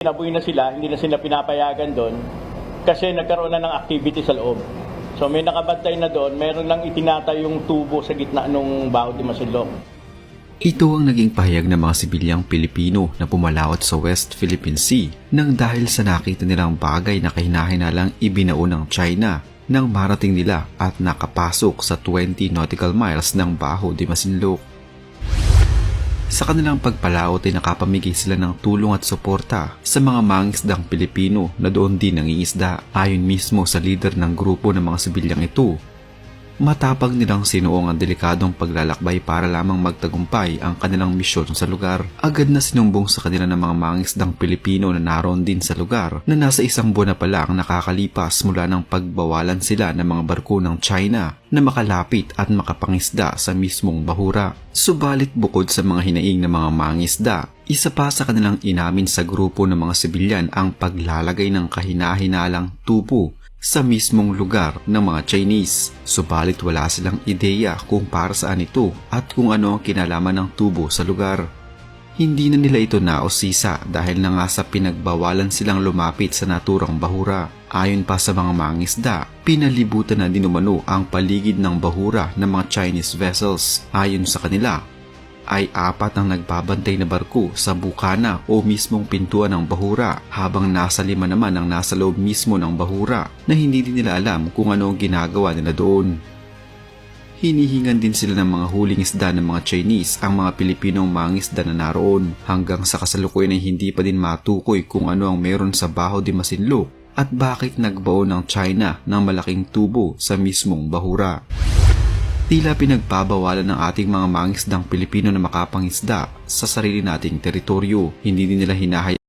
Nabuhay na sila, hindi na sila pinapayagan doon kasi nagkaroon na ng activity sa loob. So may nakabantay na doon, meron lang itinatay yung tubo sa gitna ng Baho de Masinloc. Ito ang naging pahayag ng mga sibilyang Pilipino na pumalawat sa West Philippine Sea nang dahil sa nakita nilang bagay na kahinahinalang ibinao ng China nang marating nila at nakapasok sa 20 nautical miles ng Baho de Masinloc. Sa kanilang pagpalaot ay nakapamigay sila ng tulong at suporta sa mga mangingisdang Pilipino na doon din nangingisda. Ayon mismo sa leader ng grupo ng mga sibilyang ito, matapang nilang sinuong ang delikadong paglalakbay para lamang magtagumpay ang kanilang misyon sa lugar. Agad na sinumbong sa kanila ng mga mangingisdang Pilipino na naroon din sa lugar na nasa isang buwan na pala ang nakakalipas mula ng pagbawalan sila ng mga barko ng China na makalapit at makapangisda sa mismong bahura. Subalit bukod sa mga hinaing ng mga mangingisda, isa pa sa kanilang inamin sa grupo ng mga sibilyan ang paglalagay ng kahinahinalang tubo sa mismong lugar ng mga Chinese. Subalit wala silang ideya kung para saan ito at kung ano ang kinalaman ng tubo sa lugar. Hindi na nila ito naosisa dahil na nga sa pinagbawalan silang lumapit sa naturang bahura. Ayon pa sa mga mangingisda, pinalibutan na dinumano ang paligid ng bahura ng mga Chinese vessels. Ayon sa kanila, ay 4 ang nagbabantay na barko sa bukana o mismong pintuan ng bahura, habang nasa 5 naman ang nasa loob mismo ng bahura na hindi din nila alam kung ano ang ginagawa nila doon. Hinihingan din sila ng mga huling isda ng mga Chinese ang mga Pilipinong mangingisda na naroon, hanggang sa kasalukuyan ay hindi pa din matukoy kung ano ang meron sa Baho de Masinloc at bakit nagbao ng China ng malaking tubo sa mismong bahura. Tila pinagbabawalan ng ating mga mangingisdang Pilipino na makapangisda sa sarili nating teritoryo. Hindi din nila hinahayaan